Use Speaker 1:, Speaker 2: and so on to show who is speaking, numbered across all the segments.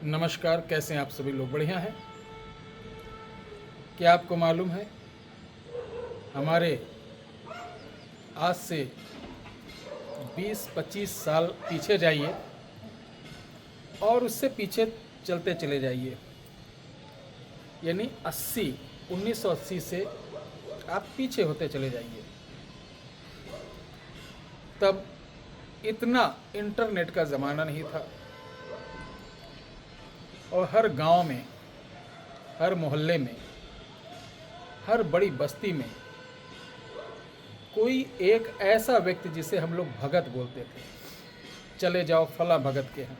Speaker 1: नमस्कार, कैसे हैं आप सभी लोग? बढ़िया हैं। क्या आपको मालूम है, हमारे आज से 20-25 साल पीछे जाइए और उससे पीछे चलते चले जाइए, यानी 1980 से आप पीछे होते चले जाइए। तब इतना इंटरनेट का ज़माना नहीं था और हर गांव में, हर मोहल्ले में, हर बड़ी बस्ती में कोई एक ऐसा व्यक्ति जिसे हम लोग भगत बोलते थे। चले जाओ फला भगत के यहाँ,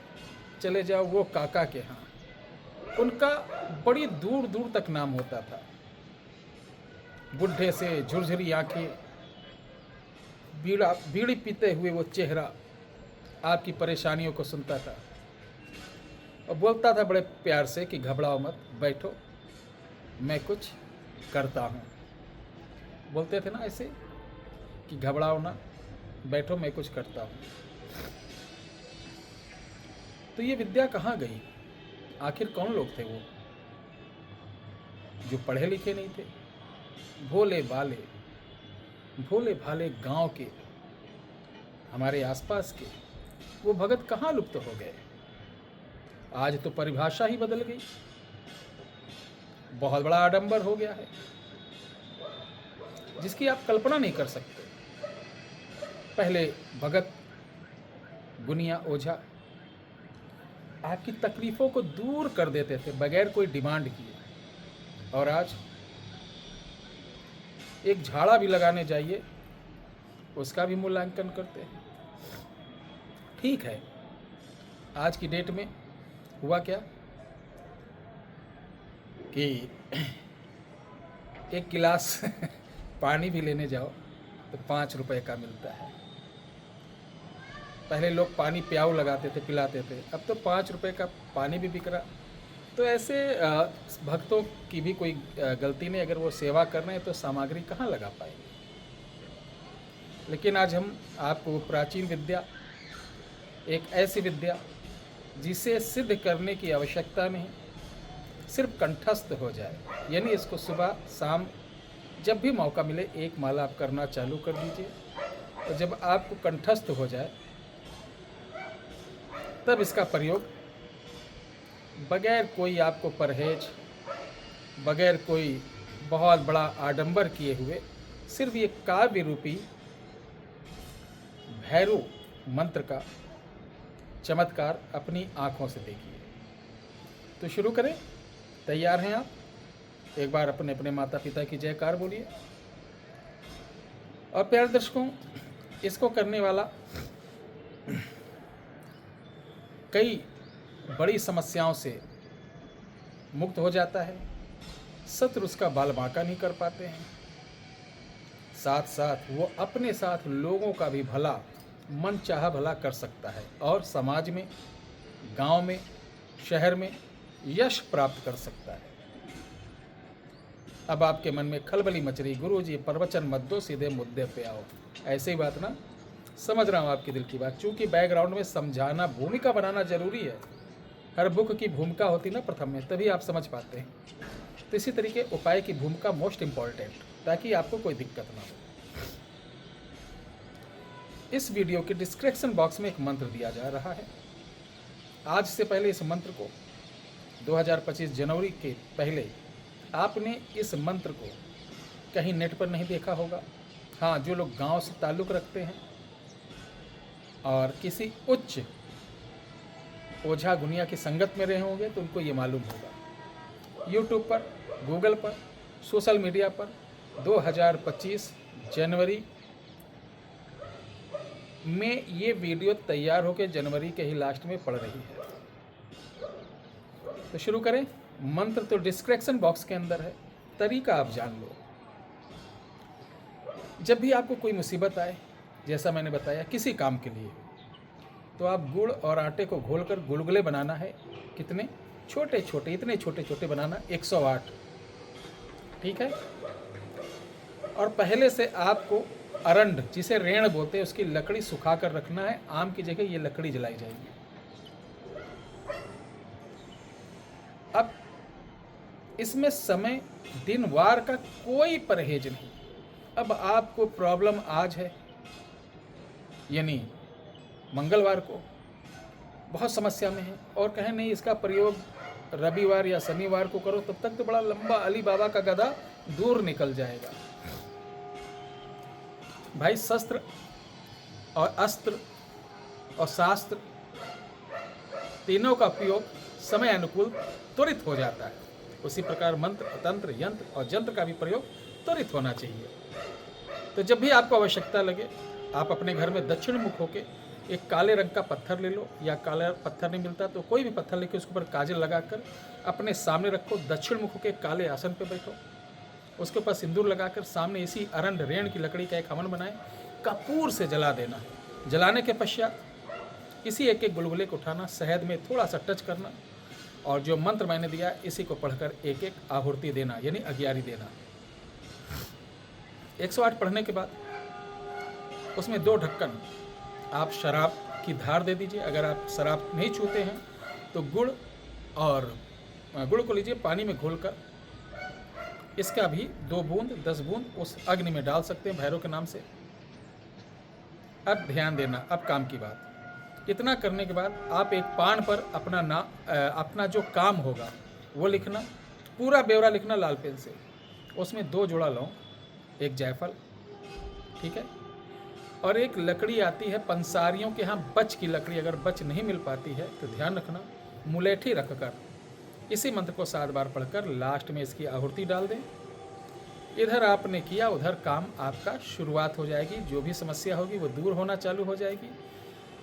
Speaker 1: चले जाओ वो काका के यहाँ, उनका बड़ी दूर दूर तक नाम होता था। बुढ़े से झुरझुरी आंखें, बीड़ी पीते हुए वो चेहरा आपकी परेशानियों को सुनता था और बोलता था बड़े प्यार से कि घबराओ मत, बैठो, मैं कुछ करता हूँ। बोलते थे ना ऐसे कि घबराओ ना, बैठो, मैं कुछ करता हूँ। तो ये विद्या कहाँ गई? आखिर कौन लोग थे वो जो पढ़े लिखे नहीं थे? भोले भाले गांव के, हमारे आसपास के वो भगत कहाँ लुप्त हो गए? आज तो परिभाषा ही बदल गई, बहुत बड़ा आडंबर हो गया है जिसकी आप कल्पना नहीं कर सकते। पहले भगत, गुनिया, ओझा आपकी तकलीफ़ों को दूर कर देते थे बगैर कोई डिमांड किए, और आज एक झाड़ा भी लगाने जाइए उसका भी मूल्यांकन करते हैं। ठीक है, आज की डेट में हुआ क्या कि एक गिलास पानी भी लेने जाओ तो 5 रुपए का मिलता है। पहले लोग पानी प्याऊ लगाते थे, पिलाते थे, अब तो 5 रुपए का पानी भी बिक रहा। तो ऐसे भक्तों की भी कोई गलती नहीं। अगर वो सेवा कर रहे हैं तो सामग्री कहाँ लगा पाएंगे? लेकिन आज हम आपको प्राचीन विद्या, एक ऐसी विद्या जिसे सिद्ध करने की आवश्यकता नहीं, सिर्फ कंठस्थ हो जाए, यानी इसको सुबह शाम जब भी मौका मिले एक माला आप करना चालू कर दीजिए। तो जब आपको कंठस्थ हो जाए तब इसका प्रयोग बगैर कोई आपको परहेज, बगैर कोई बहुत बड़ा आडंबर किए हुए, सिर्फ ये काव्य रूपी भैरव मंत्र का चमत्कार अपनी आँखों से देखिए। तो शुरू करें। तैयार हैं आप? एक बार अपने अपने माता पिता की जयकार बोलिए। और प्यारे दर्शकों, इसको करने वाला कई बड़ी समस्याओं से मुक्त हो जाता है। शत्रु उसका बाल बांका नहीं कर पाते हैं। साथ साथ वो अपने साथ लोगों का भी भला, मन चाहा भला कर सकता है और समाज में, गांव में, शहर में यश प्राप्त कर सकता है। अब आपके मन में खलबली मच रही, गुरुजी प्रवचन मत दो, सीधे मुद्दे पे आओ। ऐसे ही बात ना, समझ रहा हूँ आपके दिल की बात। चूँकि बैकग्राउंड में समझाना, भूमिका बनाना जरूरी है। हर बुक की भूमिका होती ना प्रथम में, तभी आप समझ पाते हैं। तो इसी तरीके उपाय की भूमिका मोस्ट इम्पॉर्टेंट, ताकि आपको कोई दिक्कत ना हो। इस वीडियो के डिस्क्रिप्शन बॉक्स में एक मंत्र दिया जा रहा है। आज से पहले इस मंत्र को 2025 जनवरी के पहले आपने इस मंत्र को कहीं नेट पर नहीं देखा होगा। हाँ, जो लोग गांव से ताल्लुक़ रखते हैं और किसी उच्च ओझा गुनिया की संगत में रहे होंगे तो उनको ये मालूम होगा। यूट्यूब पर, गूगल पर, सोशल मीडिया पर 2025 जनवरी में ये वीडियो तैयार होकर जनवरी के ही लास्ट में पड़ रही है। तो शुरू करें। मंत्र तो डिस्क्रिप्शन बॉक्स के अंदर है, तरीका आप जान लो। जब भी आपको कोई मुसीबत आए, जैसा मैंने बताया किसी काम के लिए, तो आप गुड़ और आटे को घोलकर गुलगुले बनाना है। कितने छोटे छोटे, इतने छोटे छोटे बनाना, 108। ठीक है। और पहले से आपको अरंड, जिसे रेण बोलते हैं, उसकी लकड़ी सुखा कर रखना है। आम की जगह ये लकड़ी जलाई जाएगी। अब इसमें समय दिन वार का कोई परहेज नहीं। अब आपको प्रॉब्लम आज है, यानी मंगलवार को बहुत समस्या में है, और कहें नहीं इसका प्रयोग रविवार या शनिवार को करो, तब तक तो बड़ा लंबा अली बाबा का गदा दूर निकल जाएगा। भाई शस्त्र और अस्त्र और शास्त्र तीनों का उपयोग समय अनुकूल त्वरित हो जाता है। उसी प्रकार मंत्र, तंत्र, यंत्र और जंत्र का भी प्रयोग त्वरित होना चाहिए। तो जब भी आपको आवश्यकता लगे, आप अपने घर में दक्षिण मुख होके एक काले रंग का पत्थर ले लो, या काला पत्थर नहीं मिलता तो कोई भी पत्थर लेके उसके ऊपर काजल लगाकर अपने सामने रखो, दक्षिण मुख होके काले आसन पर बैठो, उसके ऊपर सिंदूर लगाकर सामने इसी अरंड रेण की लकड़ी का एक हवन बनाए, कपूर से जला देना है। जलाने के पश्चात इसी एक एक गुलगुले को उठाना, शहद में थोड़ा सा टच करना, और जो मंत्र मैंने दिया इसी को पढ़कर एक एक आहुति देना, यानी अग्यारी देना। 108 पढ़ने के बाद उसमें 2 ढक्कन आप शराब की धार दे दीजिए। अगर आप शराब नहीं छूते हैं तो गुड़ को लीजिए, पानी में घोलकर इसका भी 2 बूंद 10 बूंद उस अग्नि में डाल सकते हैं भैरव के नाम से। अब ध्यान देना, अब काम की बात। इतना करने के बाद आप एक पान पर अपना जो काम होगा वो लिखना, पूरा ब्यौरा लिखना लाल पेन से। उसमें 2 जोड़ा लौंग, 1 जायफल, ठीक है, और एक लकड़ी आती है पंसारियों के यहाँ, बच की लकड़ी। अगर बच नहीं मिल पाती है तो ध्यान रखना, मुलेठी रखकर इसी मंत्र को 7 बार पढ़कर लास्ट में इसकी आहुति डाल दें। इधर आपने किया, उधर काम आपका शुरुआत हो जाएगी। जो भी समस्या होगी वो दूर होना चालू हो जाएगी।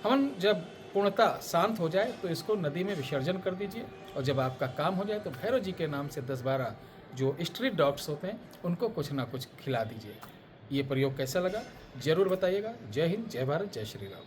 Speaker 1: हवन जब पूर्णतः शांत हो जाए तो इसको नदी में विसर्जन कर दीजिए, और जब आपका काम हो जाए तो भैरव जी के नाम से 10-12 जो स्ट्रीट डॉग्स होते हैं उनको कुछ ना कुछ खिला दीजिए। ये प्रयोग कैसा लगा जरूर बताइएगा। जय हिंद, जय भारत, जय श्री राम।